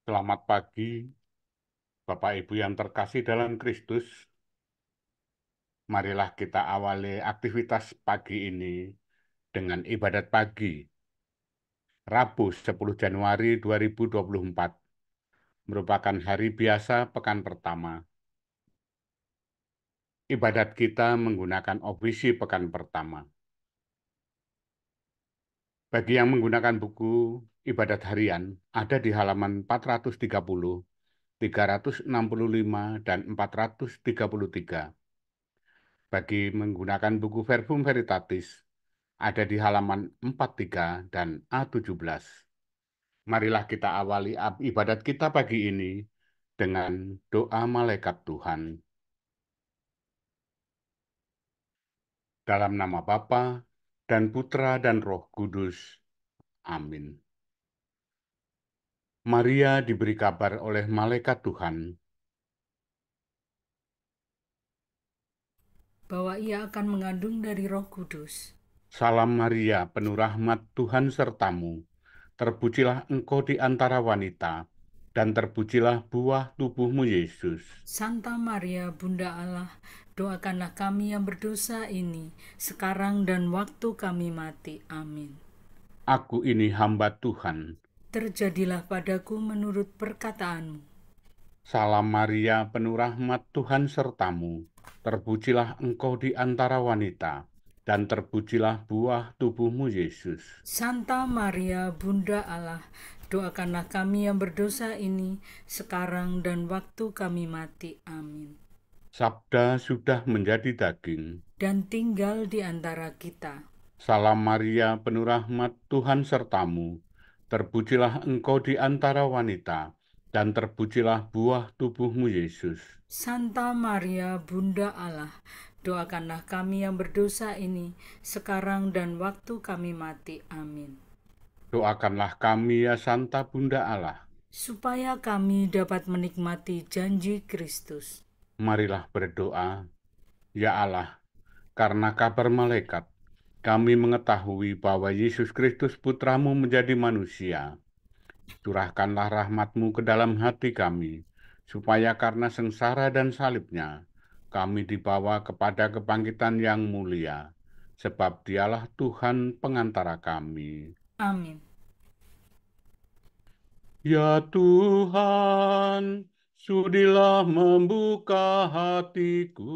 Selamat pagi, Bapak Ibu yang terkasih dalam Kristus. Marilah kita awali aktivitas pagi ini dengan ibadat pagi, Rabu 10 Januari 2024, merupakan hari biasa pekan pertama. Ibadat kita menggunakan ofisi pekan pertama. Bagi yang menggunakan buku ibadat harian, ada di halaman 430, 365, dan 433. Bagi menggunakan buku Verbum Veritatis, ada di halaman 43 dan A17. Marilah kita awali ibadat kita pagi ini dengan doa malaikat Tuhan. Dalam nama Bapa dan Putra dan Roh Kudus. Amin. Maria diberi kabar oleh malaikat Tuhan bahwa ia akan mengandung dari Roh Kudus. Salam Maria, penuh rahmat Tuhan sertamu. Terpujilah engkau di antara wanita, dan terpujilah buah tubuhmu Yesus. Santa Maria, Bunda Allah, doakanlah kami yang berdosa ini, sekarang dan waktu kami mati. Amin. Aku ini hamba Tuhan. Terjadilah padaku menurut perkataanmu. Salam Maria, penuh rahmat Tuhan sertamu. Terpujilah engkau di antara wanita, dan terpujilah buah tubuhmu Yesus. Santa Maria, Bunda Allah, doakanlah kami yang berdosa ini, sekarang dan waktu kami mati. Amin. Sabda sudah menjadi daging. Dan tinggal di antara kita. Salam Maria, penuh rahmat Tuhan sertamu. Terpujilah engkau di antara wanita, dan terpujilah buah tubuhmu Yesus. Santa Maria, Bunda Allah, doakanlah kami yang berdosa ini, sekarang dan waktu kami mati. Amin. Doakanlah kami ya Santa Bunda Allah. Supaya kami dapat menikmati janji Kristus. Marilah berdoa, ya Allah, karena kabar malaikat, kami mengetahui bahwa Yesus Kristus Putramu menjadi manusia. Curahkanlah rahmat-Mu ke dalam hati kami, supaya karena sengsara dan salibnya, kami dibawa kepada kebangkitan yang mulia, sebab Dialah Tuhan pengantara kami. Amin. Ya Tuhan, sudilah membuka hatiku,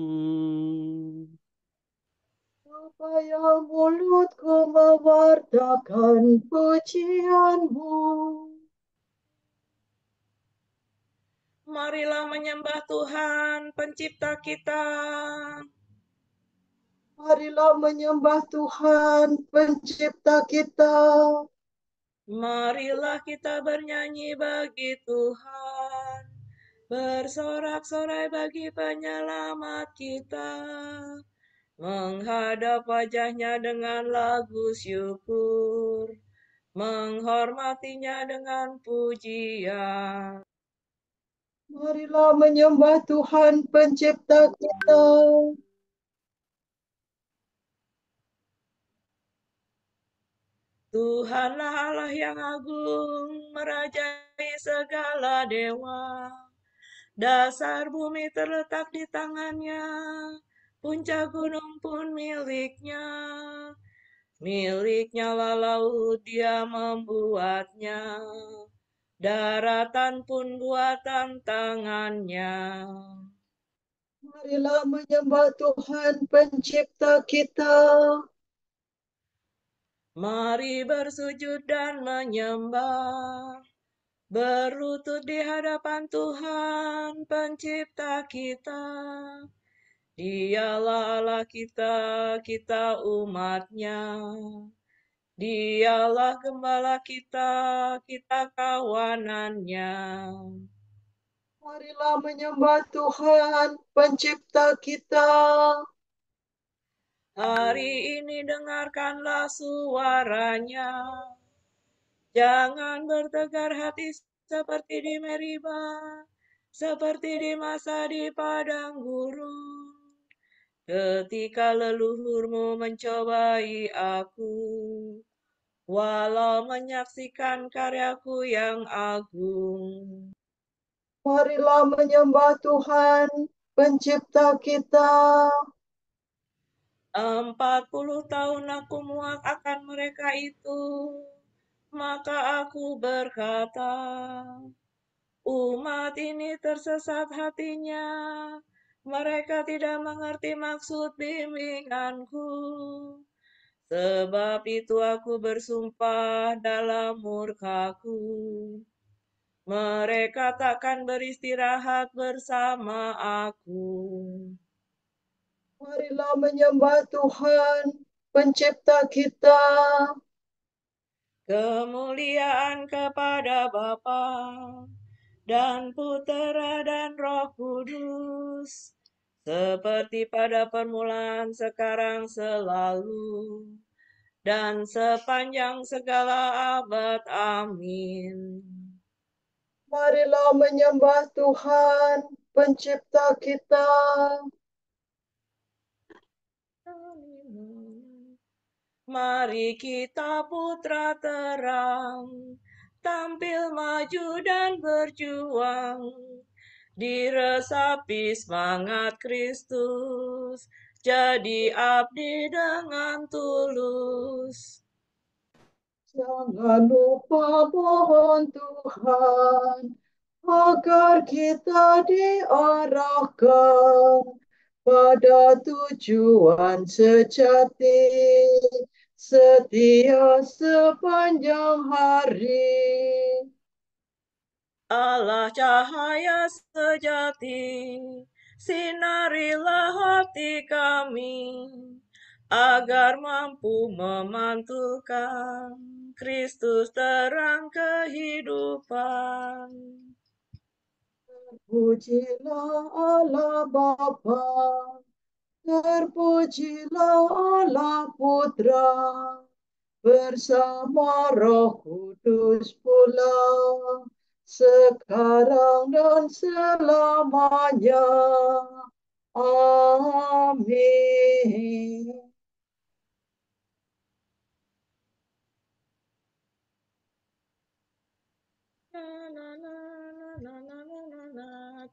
supaya mulutku mewartakan pujian-Mu. Marilah menyembah Tuhan, pencipta kita. Marilah menyembah Tuhan, pencipta kita. Marilah kita bernyanyi bagi Tuhan, bersorak-sorai bagi penyelamat kita, menghadap wajahnya dengan lagu syukur, menghormatinya dengan pujian. Marilah menyembah Tuhan, pencipta kita. Tuhanlah Allah yang agung, merajai segala dewa. Dasar bumi terletak di tangannya, puncak gunung pun miliknya. Miliknya lah laut, dia membuatnya. Daratan pun buatan tangannya. Marilah menyembah Tuhan, pencipta kita. Mari bersujud dan menyembah, berlutut di hadapan Tuhan, pencipta kita. Dialah Allah kita, kita umatnya. Dialah gembala kita, kita kawanannya. Marilah menyembah Tuhan, pencipta kita. Hari ini dengarkanlah suaranya. Jangan bertegar hati seperti di Meribah, seperti di masa di padang gurun. Ketika leluhurmu mencobai aku, walau menyaksikan karyaku yang agung. Marilah menyembah Tuhan, pencipta kita. 40 tahun aku muak akan mereka itu, maka aku berkata, umat ini tersesat hatinya, mereka tidak mengerti maksud bimbinganku. Sebab itu aku bersumpah dalam murkaku, mereka takkan beristirahat bersama aku. Marilah menyembah Tuhan, pencipta kita. Kemuliaan kepada Bapa dan Putera dan Roh Kudus, seperti pada permulaan, sekarang, selalu, dan sepanjang segala abad. Amin. Marilah menyembah Tuhan, pencipta kita. Mari kita putra terang, tampil maju dan berjuang, diresapi semangat Kristus, jadi abdi dengan tulus. Jangan lupa mohon Tuhan, agar kita diarahkan pada tujuan sejati, setia sepanjang hari. Allah cahaya sejati, sinarilah hati kami, agar mampu memantulkan Kristus terang kehidupan. Terpujilah Allah Bapa, terpujilah Allah Putra, bersama Roh Kudus pula, sekarang dan selamanya. Amin.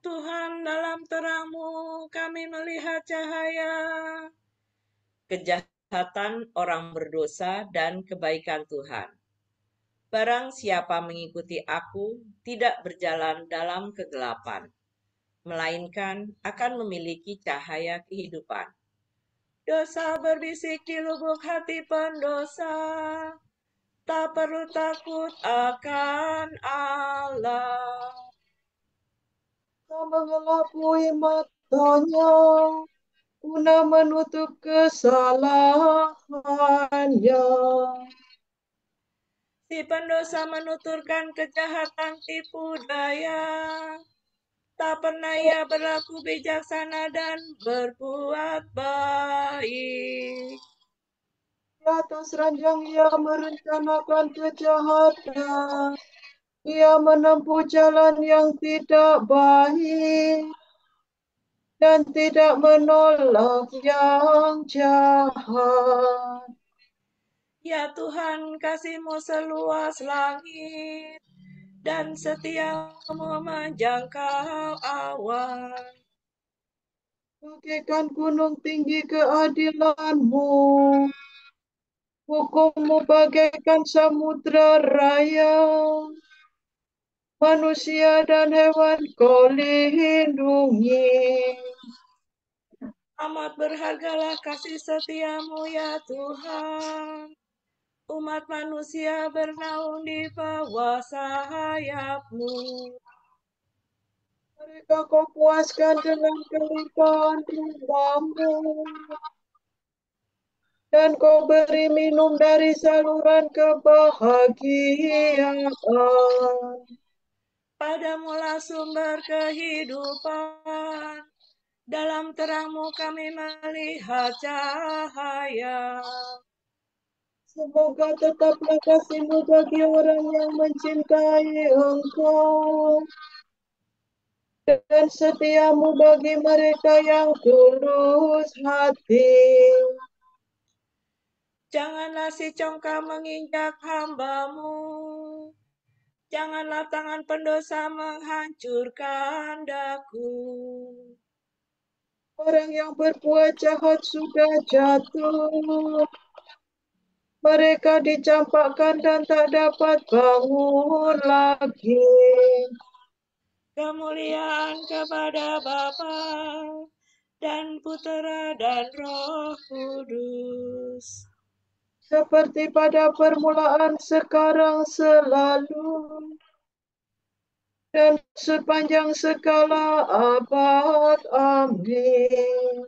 Tuhan, dalam terang-Mu kami melihat cahaya, kejahatan orang berdosa dan kebaikan Tuhan. Barang siapa mengikuti aku, tidak berjalan dalam kegelapan, melainkan akan memiliki cahaya kehidupan. Dosa berbisik di lubuk hati pendosa, tak perlu takut akan Allah. Tak mengelabui matanya, guna menutup kesalahannya. Si pendosa menuturkan kejahatan tipu daya, tak pernah ia berlaku bijaksana dan berbuat baik. Di atas ranjang ia merencanakan kejahatan. Ia menempuh jalan yang tidak baik dan tidak menolak yang jahat. Ya Tuhan, kasih-Mu seluas langit, dan setiamu menjangkau awan. Bagaikan gunung tinggi keadilan-Mu, hukum-Mu bagaikan samudra raya. Manusia dan hewan Kau lindungi. Amat berhargalah kasih setiamu ya Tuhan. Umat manusia bernaung di bawah sayap-Mu. Mereka Kau puaskan dengan kelimpahan rumah-Mu, dan Kau beri minum dari saluran kebahagiaan. Padamulah sumber kehidupan, dalam terang-Mu kami melihat cahaya. Semoga tetaplah kasih-Mu bagi orang yang mencintai Engkau, dan setiamu bagi mereka yang tulus hati. Janganlah si congkak menginjak hamba-Mu. Janganlah tangan pendosa menghancurkan daku. Orang yang berbuat jahat sudah jatuh. Mereka dicampakkan dan tak dapat bangun lagi. Kemuliaan kepada Bapa dan Putera dan Roh Kudus. Seperti pada permulaan, sekarang, selalu, dan sepanjang segala abad. Amin.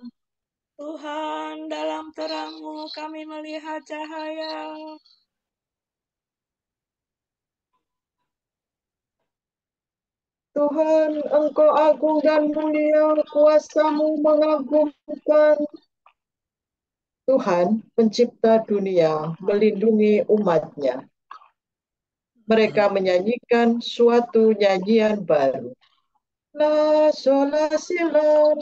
Tuhan, dalam terang-Mu kami melihat cahaya. Tuhan, Engkau agung dan mulia, kuasa-Mu mengagumkan. Tuhan, pencipta dunia, melindungi umat-Nya. Mereka menyanyikan suatu nyanyian baru. La sol la si la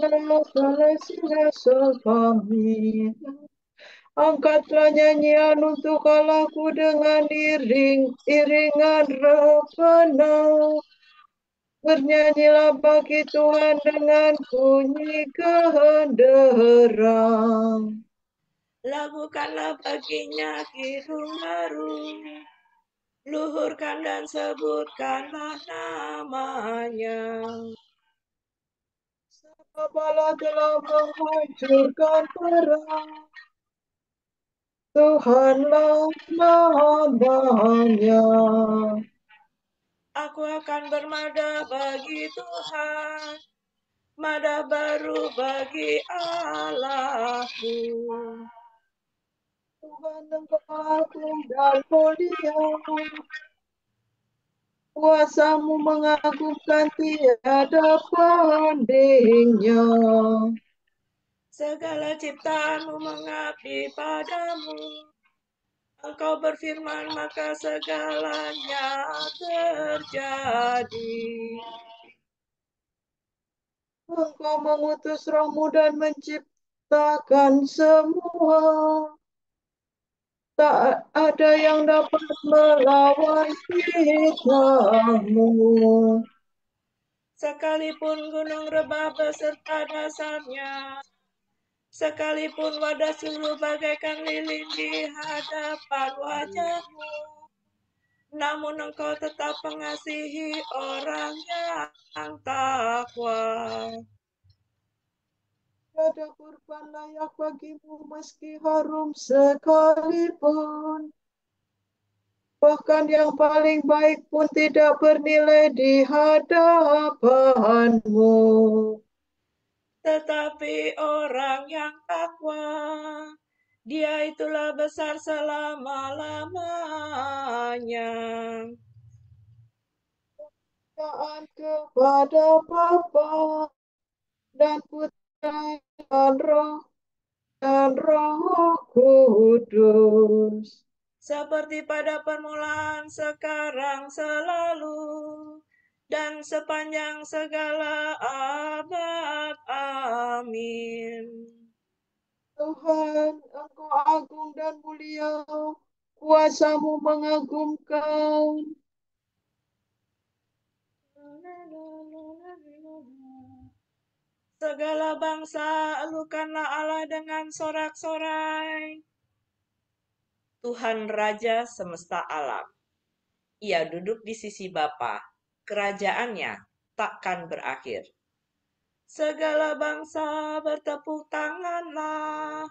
si la sol fa mi. Angkatlah nyanyian untuk Allahku dengan iringan rebana. Bernyanyilah bagi Tuhan dengan bunyi genderang. Lakukanlah baginya kidung baru. Luhurkan dan sebutkanlah namanya. Sebab Allah telah menghancurkan perang. Tuhanlah namanya. Aku akan bermada bagi Tuhan, mada baru bagi Allahku. Tuhan Engkau agung dan mulia. Kuasa-Mu mengagumkan tiada bandingnya. Segala ciptaan-Mu mengabdi padamu. Engkau berfirman, maka segalanya terjadi. Engkau mengutus Roh-Mu dan menciptakan semua. Tak ada yang dapat melawan titahmu. Sekalipun gunung rebah beserta dasarnya, sekalipun wadah suruh bagaikan lilin di hadapan wajah-Mu, namun Engkau tetap mengasihi orang yang takwa. Tiada kurban layak bagimu meski harum sekalipun. Bahkan yang paling baik pun tidak bernilai di hadapan-Mu. Tetapi orang yang takwa, dia itulah besar selama-lamanya. Taat kepada Bapa dan Putra dan Roh Kudus. Seperti pada permulaan, sekarang, selalu, dan sepanjang segala abad. Amin. Tuhan, Engkau agung dan mulia, kuasa-Mu mengagumkan. Segala bangsa, elukanlah Allah dengan sorak-sorai. Tuhan Raja semesta alam. Ia duduk di sisi Bapa, kerajaannya takkan berakhir. Segala bangsa bertepuk tanganlah,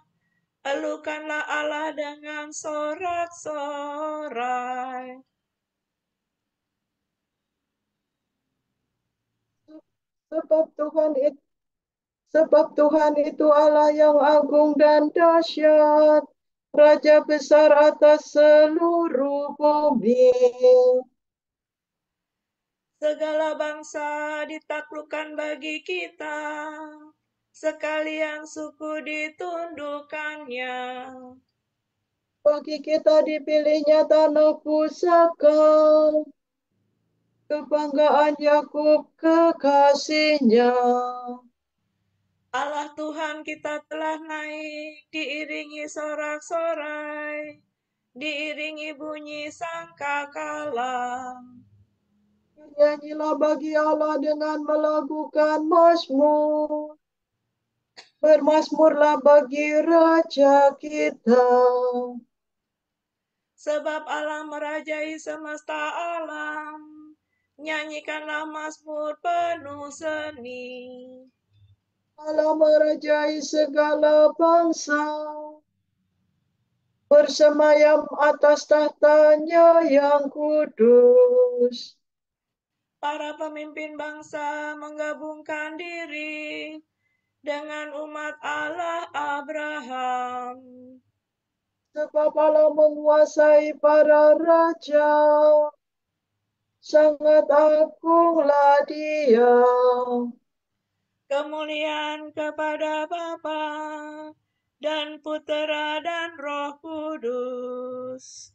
elukanlah Allah dengan sorak-sorai. Sebab Tuhan itu Allah yang agung dan dahsyat, Raja besar atas seluruh bumi. Segala bangsa ditaklukkan bagi kita, sekalian suku ditundukkannya. Bagi kita dipilihnya tanah pusaka, kebanggaan Yakub kekasihnya. Allah Tuhan kita telah naik, diiringi sorak-sorai, diiringi bunyi sangkakala. Bernyanyilah bagi Allah dengan melakukan mazmur. Bermazmurlah bagi Raja kita. Sebab Allah merajai semesta alam, nyanyikanlah mazmur penuh seni. Allah merajai segala bangsa, bersemayam atas tahtanya yang kudus. Para pemimpin bangsa menggabungkan diri dengan umat Allah Abraham. Sebab Allah menguasai para raja, sangat agunglah Dia. Kemuliaan kepada Bapa dan Putera dan Roh Kudus.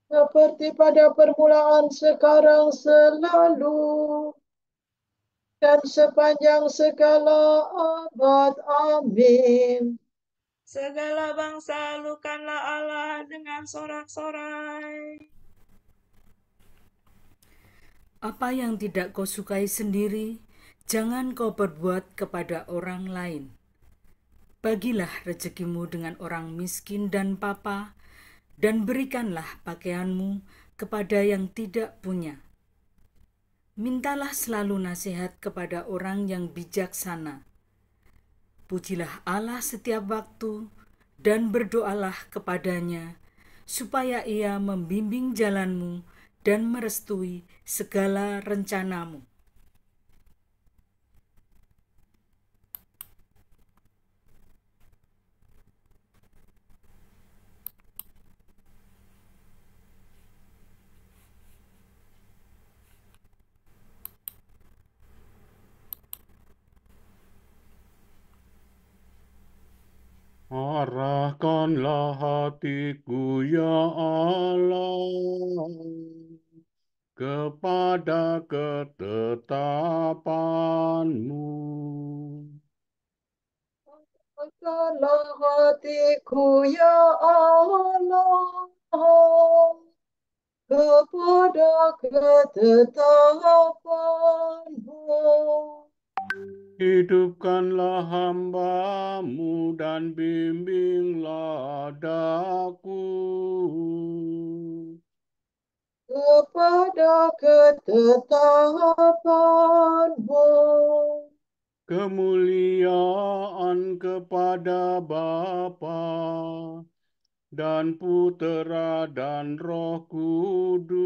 Seperti pada permulaan, sekarang, selalu, dan sepanjang segala abad. Amin. Segala bangsa lukanlah Allah dengan sorak-sorai. Apa yang tidak kau sukai sendiri, jangan kau perbuat kepada orang lain. Bagilah rezekimu dengan orang miskin dan papa, dan berikanlah pakaianmu kepada yang tidak punya. Mintalah selalu nasihat kepada orang yang bijaksana. Pujilah Allah setiap waktu, dan berdoalah kepadanya, supaya Ia membimbing jalanmu dan merestui segala rencanamu. Arahkanlah hatiku, ya Allah, kepada ketetapan-Mu. Angkatlah hatiku, ya Allah, kepada ketetapan-Mu. Hidupkanlah hamba-Mu dan bimbinglah daku Kepada ketetapan-Mu. kemuliaan kepada Bapa dan Putera dan Roh Kudus.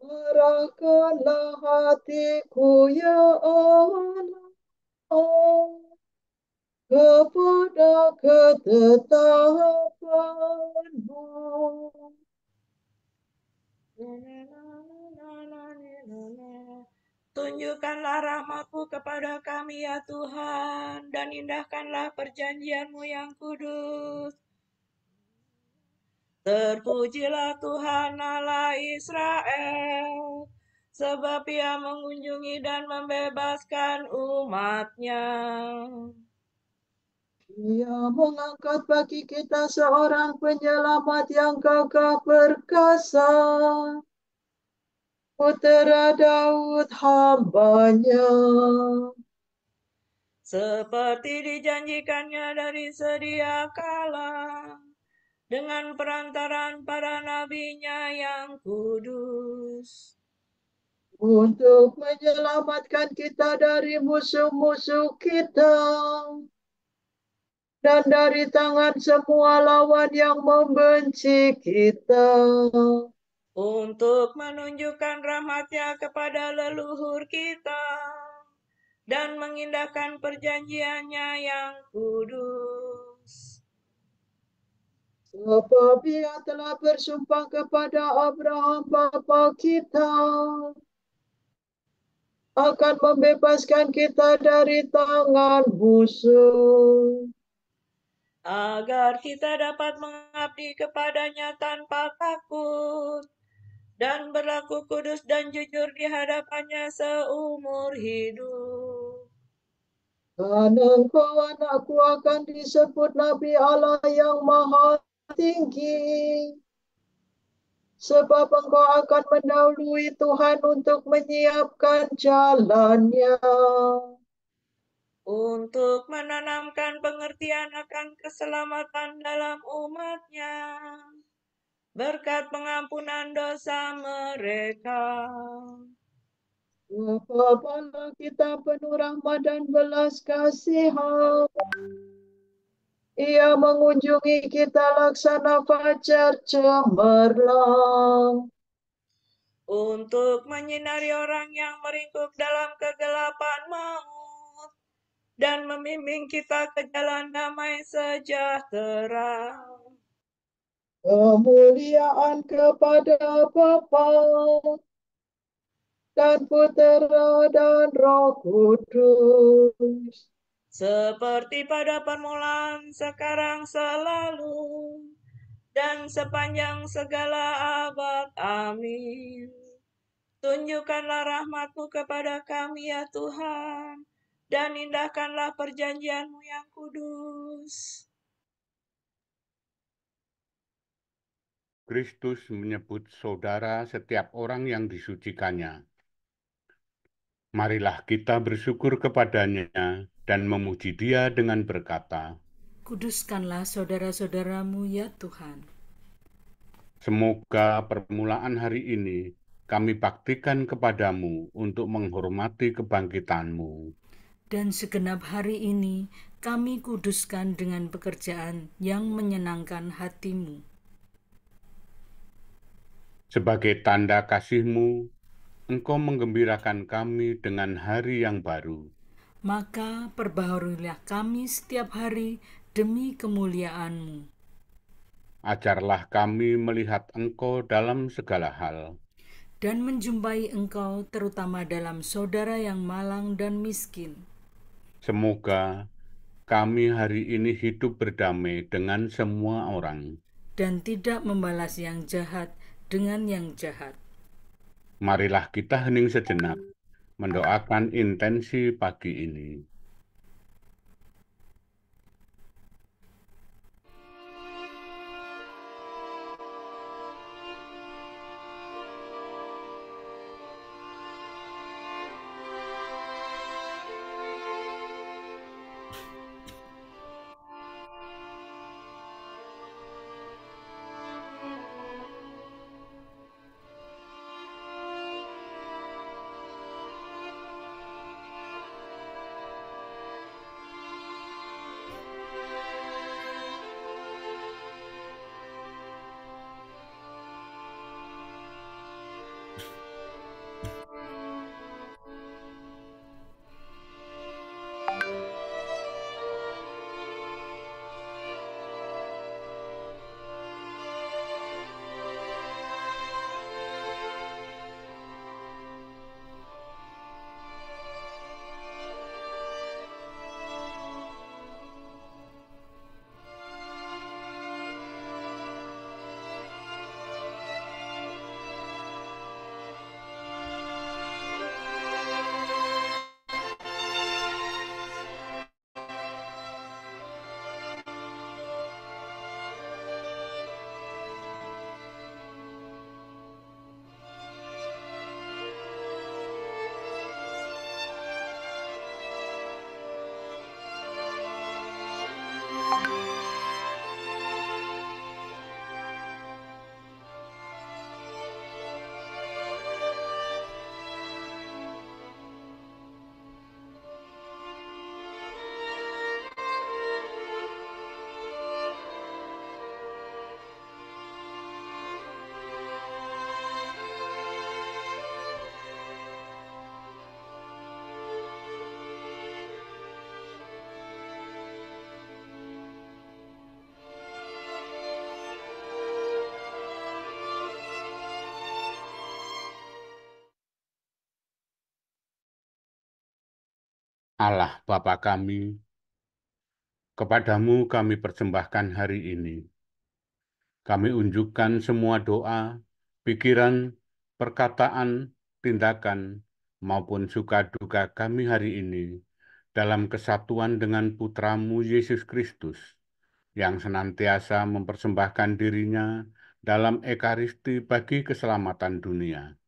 Arahkanlah hatiku, ya Allah, kepada ketetapan-Mu. Tunjukkanlah rahmat-Mu kepada kami ya Tuhan, dan indahkanlah perjanjian-Mu yang kudus. Terpujilah Tuhan Allah Israel, sebab Ia mengunjungi dan membebaskan umat-Nya. Ia mengangkat bagi kita seorang penyelamat yang gagah perkasa, Putera Daud hamba-Nya. Seperti dijanjikannya dari sedia kala, dengan perantaran para nabi-Nya yang kudus, Untuk menyelamatkan kita dari musuh-musuh kita, dan dari tangan semua lawan yang membenci kita. untuk menunjukkan rahmat-Nya kepada leluhur kita, dan mengindahkan perjanjian-Nya yang kudus. Sebab Ia telah bersumpah kepada Abraham bapa kita, akan membebaskan kita dari tangan musuh, Agar kita dapat mengabdi kepada-Nya tanpa takut, dan berlaku kudus dan jujur di hadapan-Nya seumur hidup. Dan engkau anakku akan disebut Nabi Allah yang Maha Tinggi. Sebab engkau akan mendahului Tuhan untuk menyiapkan jalannya. Untuk menanamkan pengertian akan keselamatan dalam umatnya, berkat pengampunan dosa mereka. Bapalah kita penuh rahmat dan belas kasihan. Ia mengunjungi kita laksana fajar cemerlang. Untuk menyinari orang yang meringkuk dalam kegelapan maut, dan membimbing kita ke jalan damai sejahtera. Kemuliaan kepada Bapa dan Putera dan Roh Kudus. Seperti pada permulaan, sekarang, selalu, dan sepanjang segala abad. Amin. Tunjukkanlah rahmat-Mu kepada kami, ya Tuhan, dan indahkanlah perjanjian-Mu yang kudus. Kristus menyebut saudara setiap orang yang disucikannya. Marilah kita bersyukur kepadanya dan memuji Dia dengan berkata, Kuduskanlah saudara-saudaramu ya Tuhan. semoga permulaan hari ini kami baktikan kepadamu untuk menghormati kebangkitan-Mu. Dan segenap hari ini kami kuduskan dengan pekerjaan yang menyenangkan hati-Mu. Sebagai tanda kasih-Mu, Engkau menggembirakan kami dengan hari yang baru. Maka perbaharuilah kami setiap hari demi kemuliaan-Mu. Ajarlah kami melihat Engkau dalam segala hal, Dan menjumpai Engkau terutama dalam saudara yang malang dan miskin. semoga kami hari ini hidup berdamai dengan semua orang. Dan tidak membalas yang jahat dengan yang jahat. Marilah kita hening sejenak, mendoakan intensi pagi ini. Allah Bapa kami, kepadamu kami persembahkan hari ini. Kami unjukkan semua doa, pikiran, perkataan, tindakan, maupun suka duka kami hari ini dalam kesatuan dengan Putramu Yesus Kristus, yang senantiasa mempersembahkan dirinya dalam Ekaristi bagi keselamatan dunia.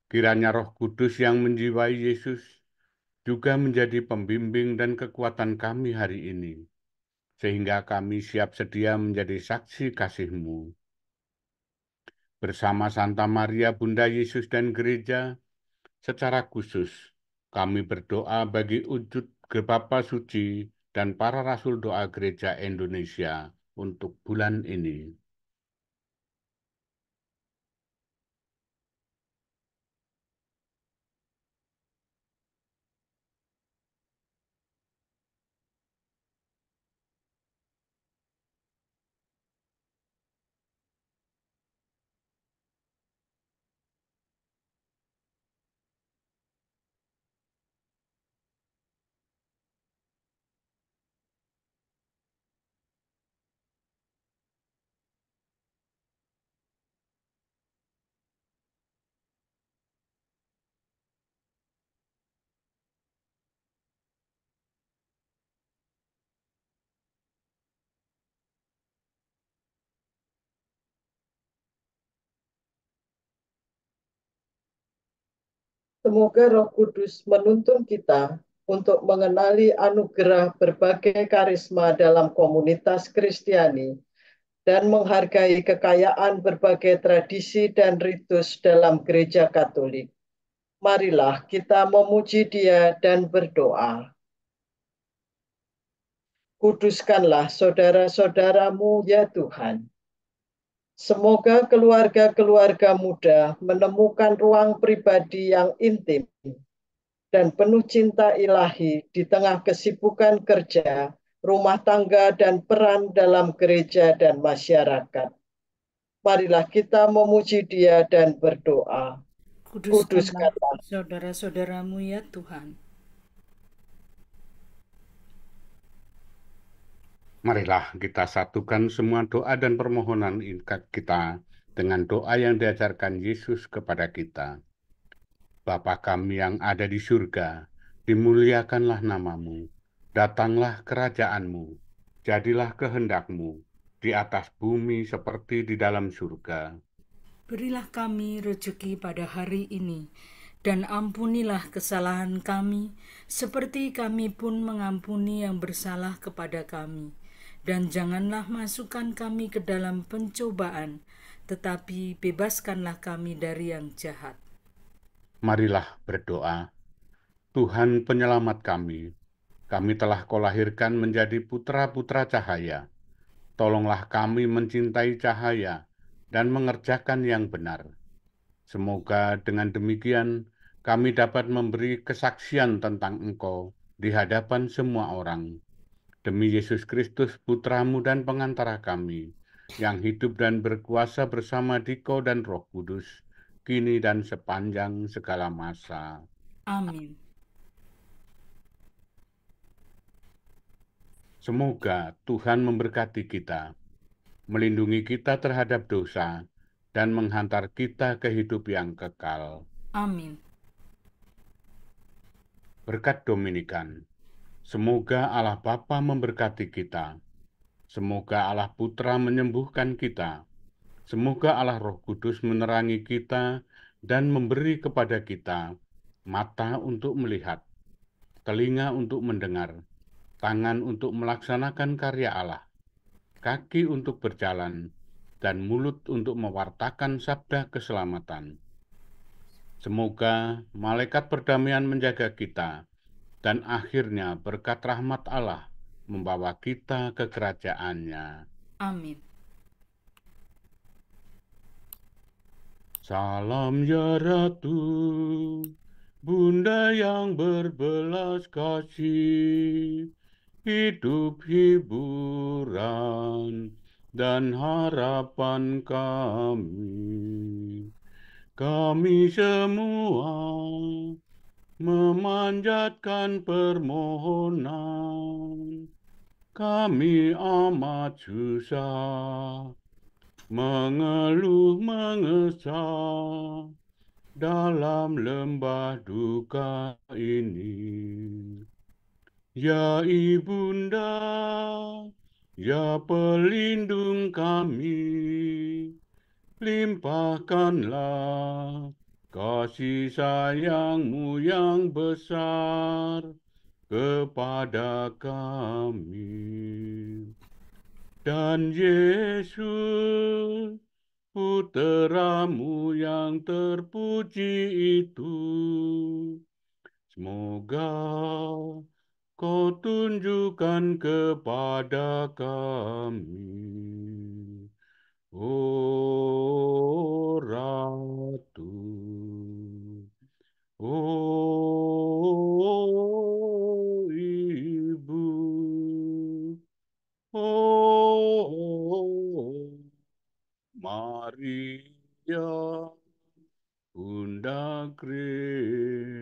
Kiranya Roh Kudus yang menjiwai Yesus juga menjadi pembimbing dan kekuatan kami hari ini, sehingga kami siap sedia menjadi saksi kasih-Mu. Bersama Santa Maria Bunda Yesus dan Gereja, secara khusus kami berdoa bagi wujud Bapa Suci dan para Rasul Doa Gereja Indonesia untuk bulan ini. Semoga Roh Kudus menuntun kita untuk mengenali anugerah berbagai karisma dalam komunitas Kristiani dan menghargai kekayaan berbagai tradisi dan ritus dalam Gereja Katolik. Marilah kita memuji Dia dan berdoa. Kuduskanlah saudara-saudaramu, ya Tuhan. Semoga keluarga-keluarga muda menemukan ruang pribadi yang intim dan penuh cinta ilahi di tengah kesibukan kerja, rumah tangga, dan peran dalam gereja dan masyarakat. Marilah kita memuji Dia dan berdoa. Kuduskanlah Kuduskanlah. saudara-saudaramu ya Tuhan. Marilah kita satukan semua doa dan permohonan kita dengan doa yang diajarkan Yesus kepada kita. Bapa kami yang ada di surga, dimuliakanlah nama-Mu, datanglah kerajaan-Mu, jadilah kehendak-Mu di atas bumi seperti di dalam surga. Berilah kami rezeki pada hari ini, dan ampunilah kesalahan kami, seperti kami pun mengampuni yang bersalah kepada kami. Dan janganlah masukkan kami ke dalam pencobaan, tetapi bebaskanlah kami dari yang jahat. Marilah berdoa. Tuhan penyelamat kami telah Kau lahirkan menjadi putra-putra cahaya. Tolonglah kami mencintai cahaya dan mengerjakan yang benar. Semoga dengan demikian kami dapat memberi kesaksian tentang Engkau di hadapan semua orang. Demi Yesus Kristus, Putra-Mu dan pengantara kami, yang hidup dan berkuasa bersama Dikau dan Roh Kudus, kini dan sepanjang segala masa. Amin. Semoga Tuhan memberkati kita, melindungi kita terhadap dosa, dan menghantar kita ke hidup yang kekal. Amin. Berkat Dominikan. Semoga Allah Bapa memberkati kita. Semoga Allah Putra menyembuhkan kita. Semoga Allah Roh Kudus menerangi kita dan memberi kepada kita mata untuk melihat, telinga untuk mendengar, tangan untuk melaksanakan karya Allah, kaki untuk berjalan, dan mulut untuk mewartakan sabda keselamatan. Semoga malaikat perdamaian menjaga kita, dan akhirnya berkat rahmat Allah membawa kita ke kerajaan-Nya. Amin. Salam ya Ratu, Bunda yang berbelas kasih, hidup hiburan dan harapan kami. Kami semua memanjatkan permohonan. Kami amat susah, mengeluh mengesah, dalam lembah duka ini. Ya Ibunda, ya pelindung kami, limpahkanlah kasih sayang-Mu yang besar kepada kami. Dan Yesus, Putra-Mu yang terpuji itu, semoga Kau tunjukkan kepada kami, oh Ratu, oh Ibu, oh Maria, Bunda Kristus.